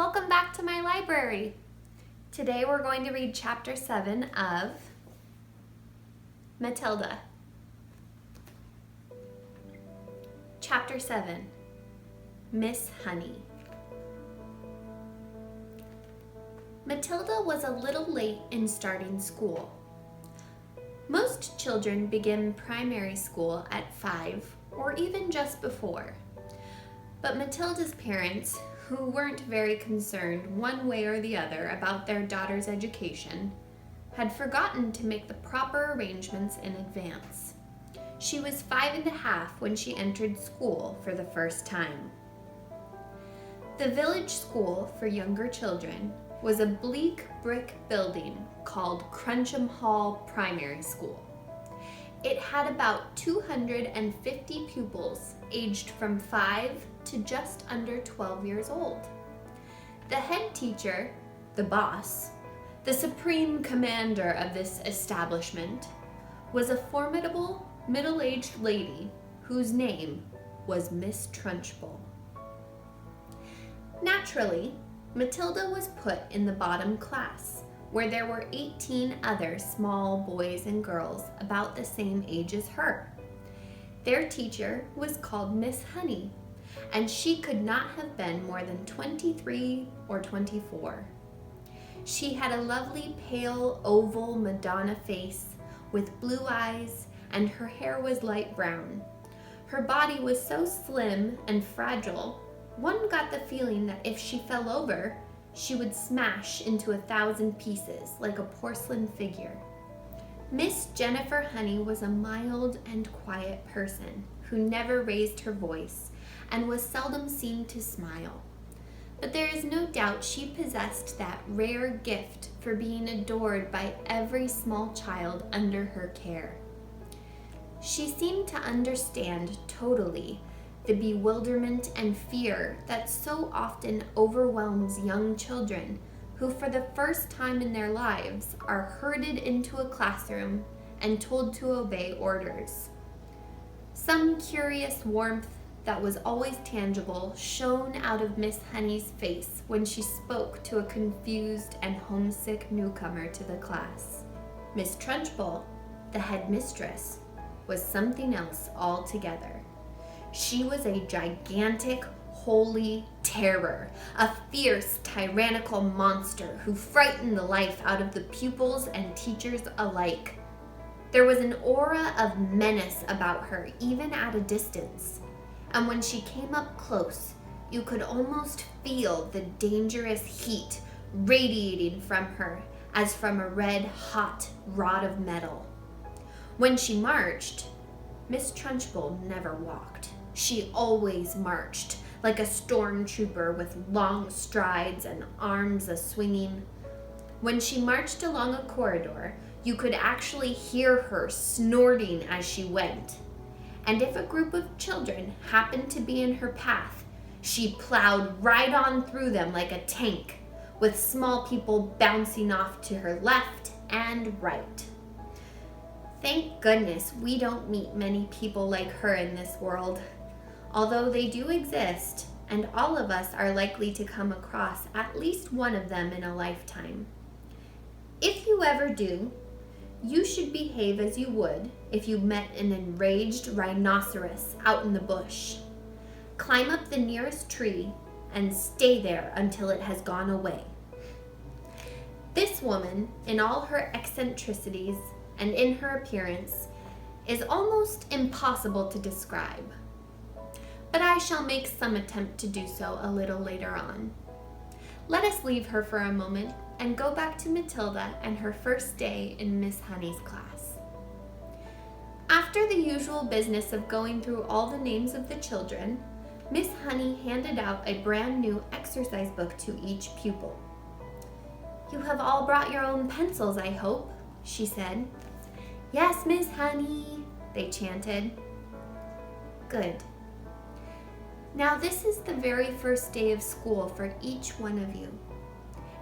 Welcome back to my library. Today we're going to read Chapter 7 of Matilda. Chapter 7, Miss Honey. Matilda was a little late in starting school. Most children begin primary school at 5 or even just before. But Matilda's parents, who weren't very concerned one way or the other about their daughter's education, had forgotten to make the proper arrangements in advance. She was 5½ when she entered school for the first time. The village school for younger children was a bleak brick building called Cruncham Hall Primary School. It had about 250 pupils aged from 5 to just under 12 years old. The head teacher, the boss, the supreme commander of this establishment, was a formidable middle-aged lady whose name was Miss Trunchbull. Naturally, Matilda was put in the bottom class, where there were 18 other small boys and girls about the same age as her. Their teacher was called Miss Honey, and she could not have been more than 23 or 24. She had a lovely pale oval Madonna face with blue eyes, and her hair was light brown. Her body was so slim and fragile, one got the feeling that if she fell over, she would smash into 1,000 pieces like a porcelain figure. Miss Jennifer Honey was a mild and quiet person who never raised her voice and was seldom seen to smile. But there is no doubt she possessed that rare gift for being adored by every small child under her care. She seemed to understand totally the bewilderment and fear that so often overwhelms young children who for the first time in their lives are herded into a classroom and told to obey orders. Some curious warmth that was always tangible shone out of Miss Honey's face when she spoke to a confused and homesick newcomer to the class. Miss Trunchbull, the head mistress, was something else altogether. She was a gigantic, holy terror, a fierce, tyrannical monster who frightened the life out of the pupils and teachers alike. There was an aura of menace about her, even at a distance, and when she came up close, you could almost feel the dangerous heat radiating from her as from a red-hot rod of metal. When she marched, Miss Trunchbull never walked. She always marched, like a stormtrooper with long strides and arms a-swinging. When she marched along a corridor, you could actually hear her snorting as she went. And if a group of children happened to be in her path, she plowed right on through them like a tank, with small people bouncing off to her left and right. Thank goodness we don't meet many people like her in this world, although they do exist, and all of us are likely to come across at least one of them in a lifetime. If you ever do, you should behave as you would if you met an enraged rhinoceros out in the bush. Climb up the nearest tree and stay there until it has gone away. This woman, in all her eccentricities and in her appearance, is almost impossible to describe. But I shall make some attempt to do so a little later on. Let us leave her for a moment and go back to Matilda and her first day in Miss Honey's class. After the usual business of going through all the names of the children, Miss Honey handed out a brand new exercise book to each pupil. "You have all brought your own pencils, I hope," she said. "Yes, Miss Honey," they chanted. "Good. Now this is the very first day of school for each one of you.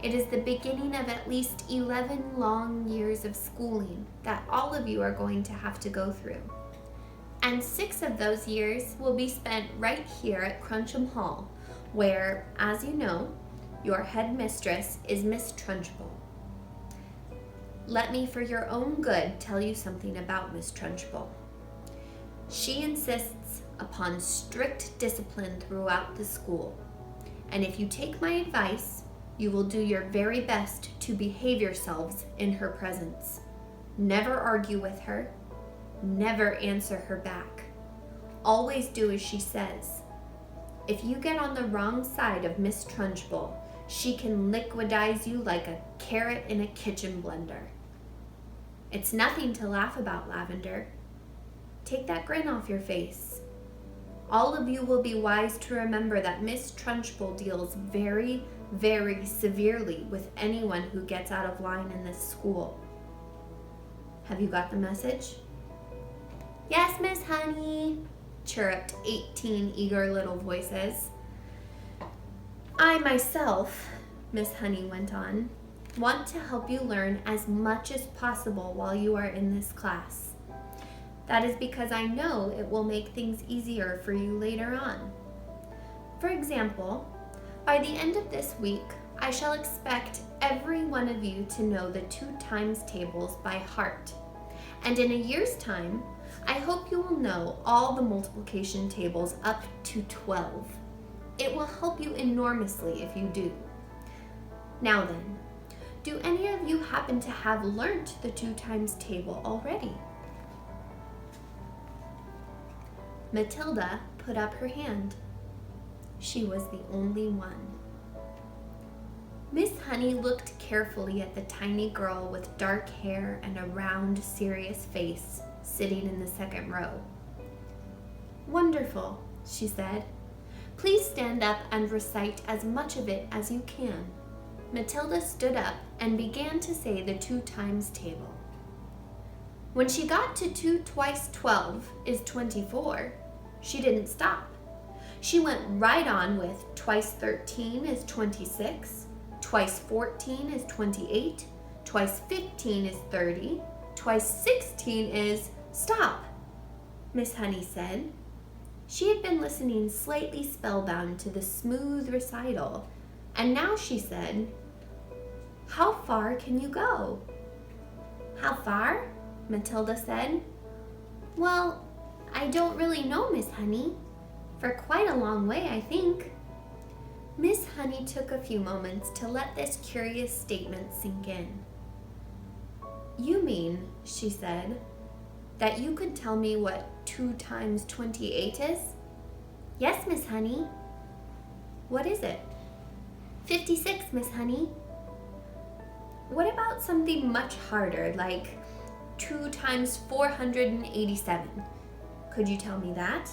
It is the beginning of at least 11 long years of schooling that all of you are going to have to go through. And 6 of those years will be spent right here at Cruncham Hall, where, as you know, your headmistress is Miss Trunchbull. Let me, for your own good, tell you something about Miss Trunchbull. She insists upon strict discipline throughout the school, and if you take my advice, you will do your very best to behave yourselves in her presence. Never argue with her. Never answer her back. Always do as she says. If you get on the wrong side of Miss Trunchbull, she can liquidize you like a carrot in a kitchen blender. It's nothing to laugh about, Lavender. Take that grin off your face. All of you will be wise to remember that Miss Trunchbull deals very, very severely with anyone who gets out of line in this school. Have you got the message? Yes, Miss Honey, chirruped 18 eager little voices. I myself, Miss Honey went on, want to help you learn as much as possible while you are in this class. That is because I know it will make things easier for you later on. For example, by the end of this week, I shall expect every one of you to know the 2 times tables by heart. And in a year's time, I hope you will know all the multiplication tables up to 12. It will help you enormously if you do. Now then, do any of you happen to have learnt the 2 times table already? Matilda put up her hand. She was the only one. Miss Honey looked carefully at the tiny girl with dark hair and a round, serious face sitting in the second row. Wonderful, she said. Please stand up and recite as much of it as you can. Matilda stood up and began to say the 2 times table. When she got to 2 twice 12 is 24, she didn't stop. She went right on with twice 13 is 26, twice 14 is 28, twice 15 is 30, twice 16 is... Stop, Miss Honey said. She had been listening slightly spellbound to the smooth recital, and now she said, How far can you go? How far? Matilda said. Well, I don't really know, Miss Honey. For quite a long way, I think. Miss Honey took a few moments to let this curious statement sink in. You mean, she said, that you could tell me what 2 times 28 is? Yes, Miss Honey. What is it? 56, Miss Honey. What about something much harder, like 2 times 487? Could you tell me that?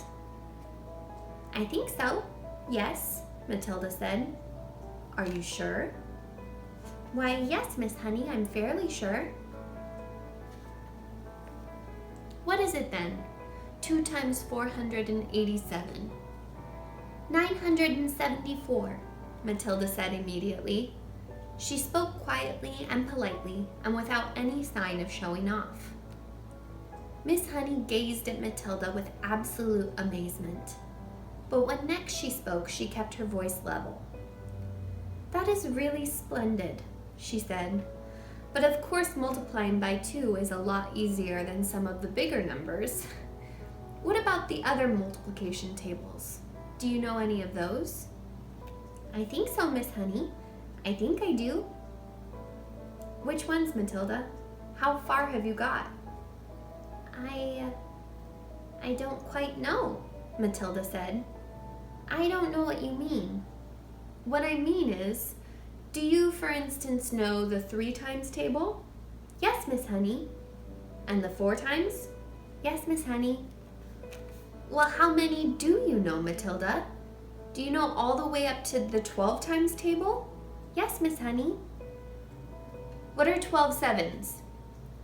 I think so. Yes, Matilda said. Are you sure? Why, yes, Miss Honey, I'm fairly sure. What is it then? 2 times 487. 974, Matilda said immediately. She spoke quietly and politely and without any sign of showing off. Miss Honey gazed at Matilda with absolute amazement. But when next she spoke, she kept her voice level. That is really splendid, she said. But of course multiplying by 2 is a lot easier than some of the bigger numbers. What about the other multiplication tables? Do you know any of those? I think so, Miss Honey. I think I do. Which ones, Matilda? How far have you got? I don't quite know, Matilda said. I don't know what you mean. What I mean is, do you, for instance, know the 3 times table? Yes, Miss Honey. And the 4 times? Yes, Miss Honey. Well, how many do you know, Matilda? Do you know all the way up to the 12 times table? Yes, Miss Honey. What are 12 sevens?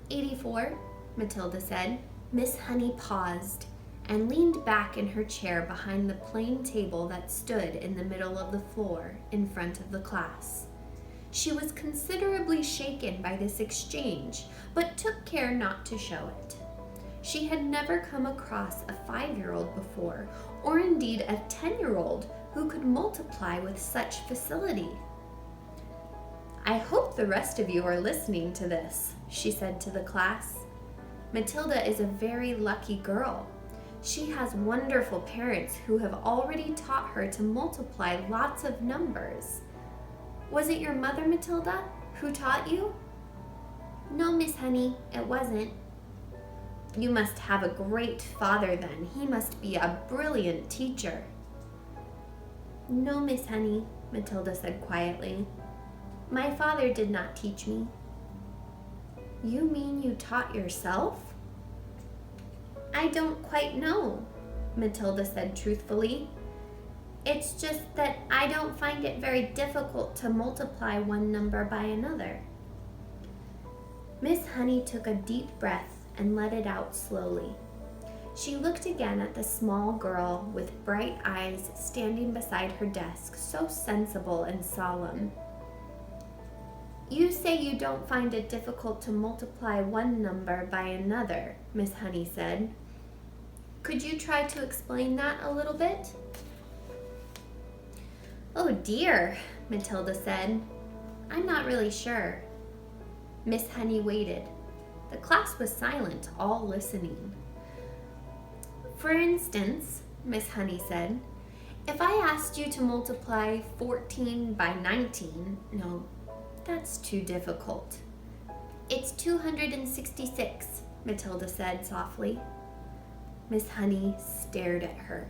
84, Matilda said. Miss Honey paused and leaned back in her chair behind the plain table that stood in the middle of the floor in front of the class. She was considerably shaken by this exchange, but took care not to show it. She had never come across a 5-year-old before, or indeed a 10-year-old who could multiply with such facility. I hope the rest of you are listening to this, she said to the class. Matilda is a very lucky girl. She has wonderful parents who have already taught her to multiply lots of numbers. Was it your mother, Matilda, who taught you? No, Miss Honey, it wasn't. You must have a great father then. He must be a brilliant teacher. No, Miss Honey, Matilda said quietly. My father did not teach me. You mean you taught yourself? I don't quite know, Matilda said truthfully. It's just that I don't find it very difficult to multiply one number by another. Miss Honey took a deep breath and let it out slowly. She looked again at the small girl with bright eyes standing beside her desk, so sensible and solemn. You say you don't find it difficult to multiply one number by another, Miss Honey said. Could you try to explain that a little bit? Oh dear, Matilda said. I'm not really sure. Miss Honey waited. The class was silent, all listening. For instance, Miss Honey said, if I asked you to multiply 14 by 19, no, that's too difficult. It's 266, Matilda said softly. Miss Honey stared at her.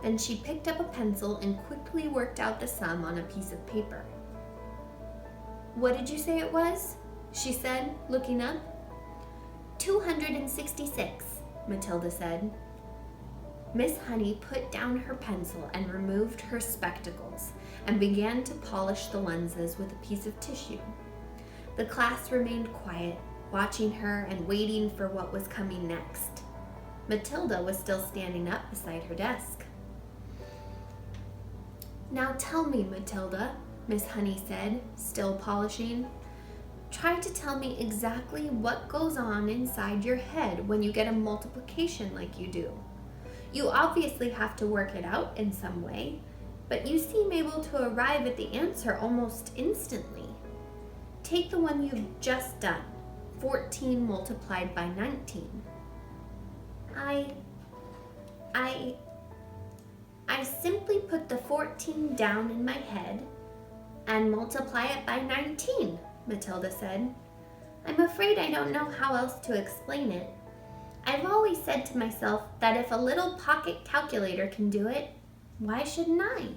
Then she picked up a pencil and quickly worked out the sum on a piece of paper. What did you say it was? She said, looking up. 266, Matilda said. Miss Honey put down her pencil and removed her spectacles and began to polish the lenses with a piece of tissue. The class remained quiet, watching her and waiting for what was coming next. Matilda was still standing up beside her desk. Now tell me, Matilda, Miss Honey said, still polishing. Try to tell me exactly what goes on inside your head when you get a multiplication like you do. You obviously have to work it out in some way, but you seem able to arrive at the answer almost instantly. Take the one you've just done, 14 multiplied by 19. I simply put the 14 down in my head and multiply it by 19, Matilda said. I'm afraid I don't know how else to explain it. I've always said to myself that if a little pocket calculator can do it, why shouldn't I?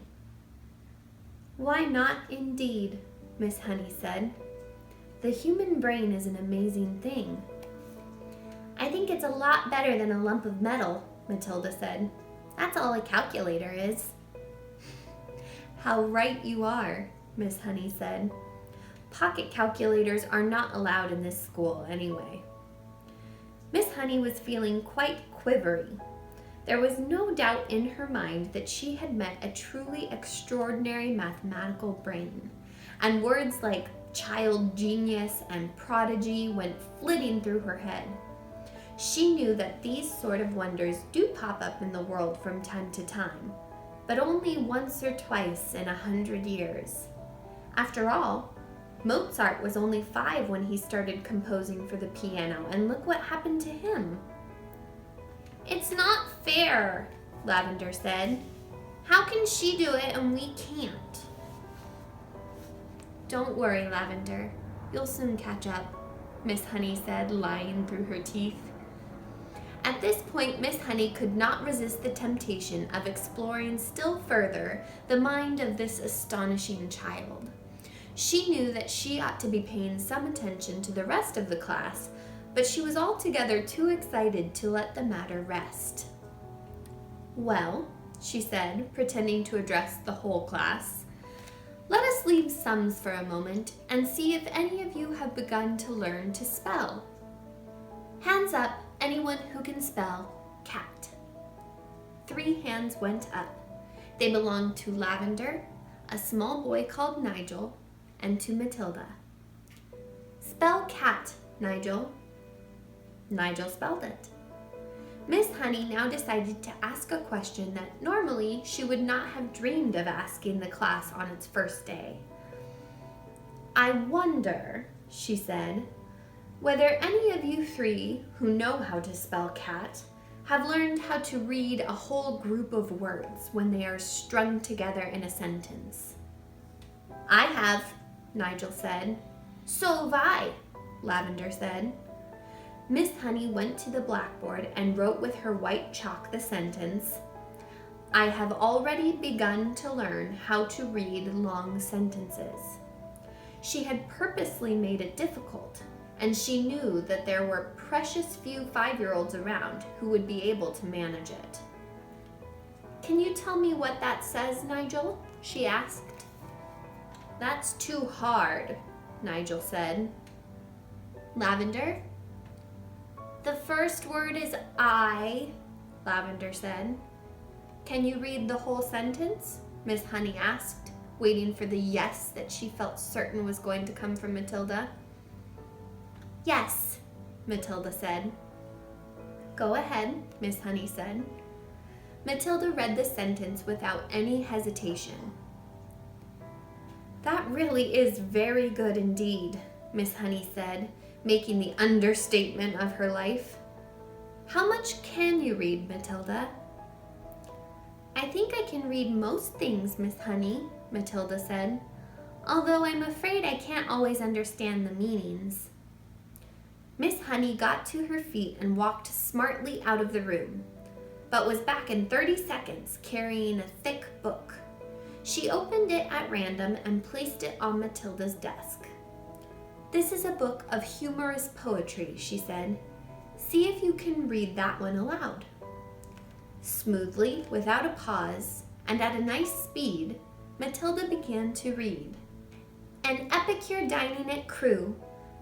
Why not indeed, Miss Honey said. The human brain is an amazing thing. I think it's a lot better than a lump of metal, Matilda said. That's all a calculator is. How right you are, Miss Honey said. Pocket calculators are not allowed in this school anyway. Miss Honey was feeling quite quivery. There was no doubt in her mind that she had met a truly extraordinary mathematical brain, and words like child genius and prodigy went flitting through her head. She knew that these sort of wonders do pop up in the world from time to time, but only once or twice in 100 years. After all, Mozart was only 5 when he started composing for the piano, and look what happened to him. It's not fair, Lavender said. How can she do it and we can't? Don't worry, Lavender. You'll soon catch up, Miss Honey said, lying through her teeth. At this point, Miss Honey could not resist the temptation of exploring still further the mind of this astonishing child. She knew that she ought to be paying some attention to the rest of the class, but she was altogether too excited to let the matter rest. Well, she said, pretending to address the whole class, let us leave sums for a moment and see if any of you have begun to learn to spell. Hands up, anyone who can spell cat. 3 hands went up. They belonged to Lavender, a small boy called Nigel, and to Matilda. Spell cat, Nigel. Nigel spelled it. Miss Honey now decided to ask a question that normally she would not have dreamed of asking the class on its first day. I wonder, she said, whether any of you three who know how to spell cat have learned how to read a whole group of words when they are strung together in a sentence. I have, Nigel said. So have I, Lavender said. Miss Honey went to the blackboard and wrote with her white chalk the sentence, I have already begun to learn how to read long sentences. She had purposely made it difficult, and she knew that there were precious few 5-year-olds around who would be able to manage it. Can you tell me what that says, Nigel? She asked. That's too hard, Nigel said. Lavender? The first word is I, Lavender said. Can you read the whole sentence? Miss Honey asked, waiting for the yes that she felt certain was going to come from Matilda. Yes, Matilda said. Go ahead, Miss Honey said. Matilda read the sentence without any hesitation. That really is very good indeed, Miss Honey said, making the understatement of her life. How much can you read, Matilda? I think I can read most things, Miss Honey, Matilda said, although I'm afraid I can't always understand the meanings. Miss Honey got to her feet and walked smartly out of the room, but was back in 30 seconds carrying a thick book. She opened it at random and placed it on Matilda's desk. This is a book of humorous poetry, she said. See if you can read that one aloud. Smoothly, without a pause, and at a nice speed, Matilda began to read. An epicure dining at Crewe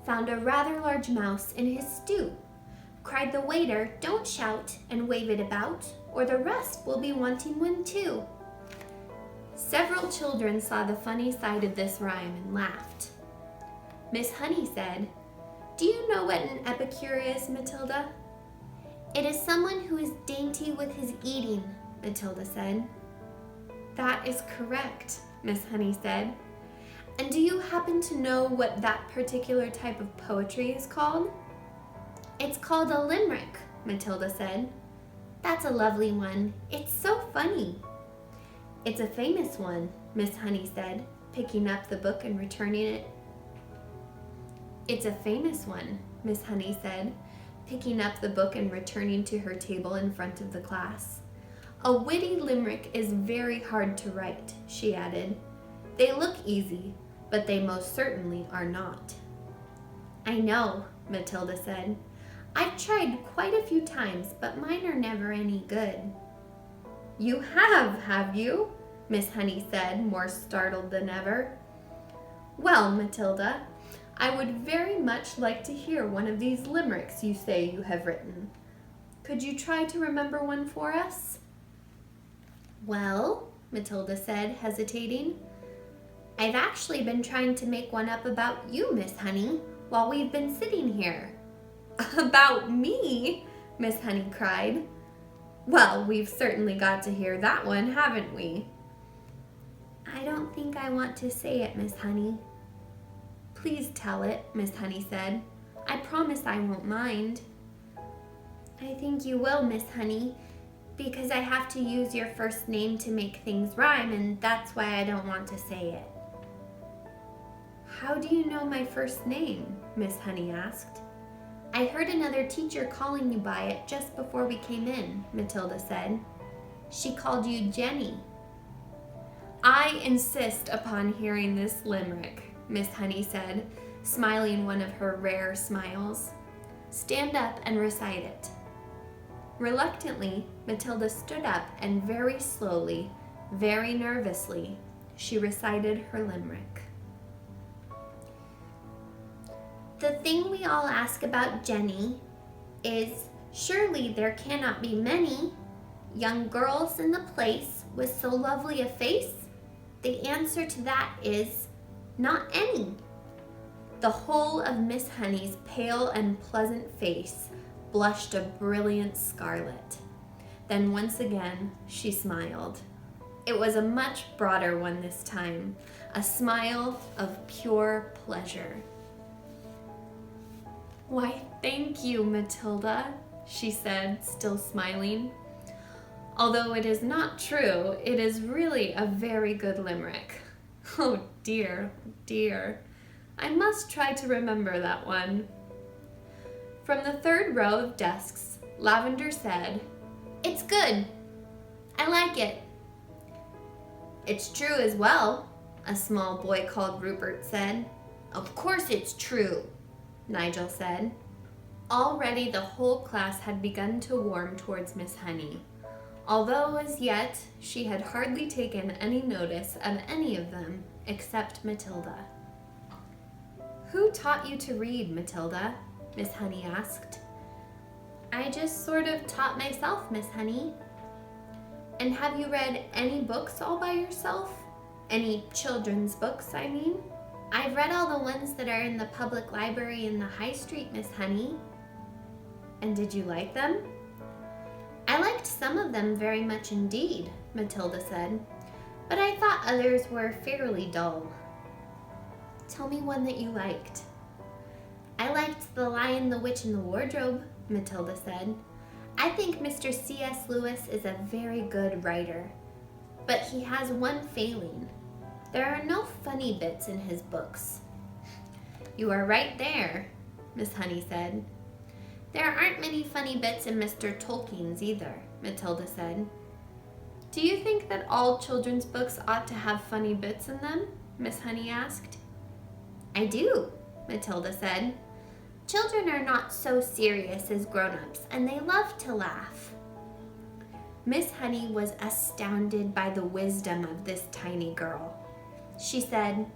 found a rather large mouse in his stew. Cried the waiter, don't shout and wave it about, or the rest will be wanting one too. Several children saw the funny side of this rhyme and laughed. Miss Honey said, Do you know what an epicure is, Matilda? It is someone who is dainty with his eating, Matilda said. That is correct, Miss Honey said. And do you happen to know what that particular type of poetry is called? It's called a limerick, Matilda said. That's a lovely one. It's so funny. It's a famous one, Miss Honey said, picking up the book and returning it. It's a famous one, Miss Honey said, picking up the book and returning to her table in front of the class. A witty limerick is very hard to write, she added. They look easy, but they most certainly are not. I know, Matilda said. I've tried quite a few times, but mine are never any good. You have you? Miss Honey said, more startled than ever. Well, Matilda, I would very much like to hear one of these limericks you say you have written. Could you try to remember one for us? Well, Matilda said, hesitating, I've actually been trying to make one up about you, Miss Honey, while we've been sitting here. About me? Miss Honey cried. Well, we've certainly got to hear that one, haven't we? I don't think I want to say it, Miss Honey. Please tell it, Miss Honey said. I promise I won't mind. I think you will, Miss Honey, because I have to use your first name to make things rhyme, and that's why I don't want to say it. How do you know my first name? Miss Honey asked. I heard another teacher calling you by it just before we came in, Matilda said. She called you Jenny. I insist upon hearing this limerick, Miss Honey said, smiling one of her rare smiles. Stand up and recite it. Reluctantly, Matilda stood up and very slowly, very nervously, she recited her limerick. The thing we all ask about Jenny is, surely there cannot be many young girls in the place with so lovely a face? The answer to that is, not any. The whole of Miss Honey's pale and pleasant face blushed a brilliant scarlet. Then once again she smiled. It was a much broader one this time, a smile of pure pleasure. "Why, thank you, Matilda," she said, still smiling. "Although it is not true, it is really a very good limerick. Oh dear, dear. I must try to remember that one." From the third row of desks, Lavender said, "It's good. I like it." "It's true as well," a small boy called Rupert said. "Of course it's true," Nigel said. Already the whole class had begun to warm towards Miss Honey, although as yet she had hardly taken any notice of any of them except Matilda. "Who taught you to read, Matilda?" Miss Honey asked. "I just sort of taught myself, Miss Honey." "And have you read any books all by yourself? Any children's books, I mean?" "I've read all the ones that are in the public library in the High Street, Miss Honey." "And did you like them?" "I liked some of them very much indeed," Matilda said, "but I thought others were fairly dull." "Tell me one that you liked." "I liked The Lion, the Witch, and the Wardrobe," Matilda said. "I think Mr. C.S. Lewis is a very good writer, but he has one failing. There are no funny bits in his books." "You are right there," Miss Honey said. "There aren't many funny bits in Mr. Tolkien's either," Matilda said. "Do you think that all children's books ought to have funny bits in them?" Miss Honey asked. "I do," Matilda said. "Children are not so serious as grown-ups, and they love to laugh." Miss Honey was astounded by the wisdom of this tiny girl. She said,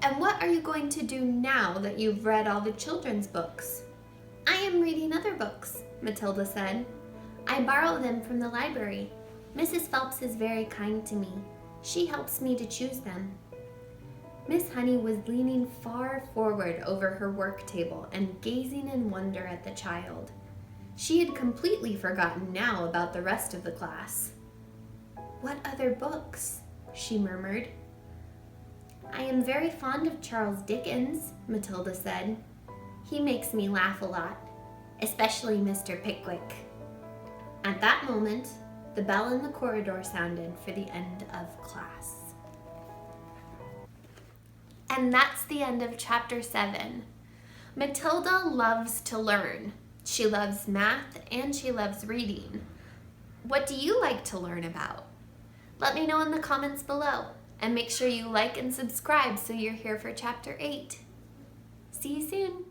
"And what are you going to do now that you've read all the children's books?" "I am reading other books," Matilda said. "I borrow them from the library. Mrs. Phelps is very kind to me. She helps me to choose them." Miss Honey was leaning far forward over her work table and gazing in wonder at the child. She had completely forgotten now about the rest of the class. "What other books?" she murmured. "I am very fond of Charles Dickens," Matilda said. "He makes me laugh a lot, especially Mr. Pickwick." At that moment, the bell in the corridor sounded for the end of class. And that's the end of chapter 7. Matilda loves to learn. She loves math and she loves reading. What do you like to learn about? Let me know in the comments below, and make sure you like and subscribe so you're here for chapter 8. See you soon.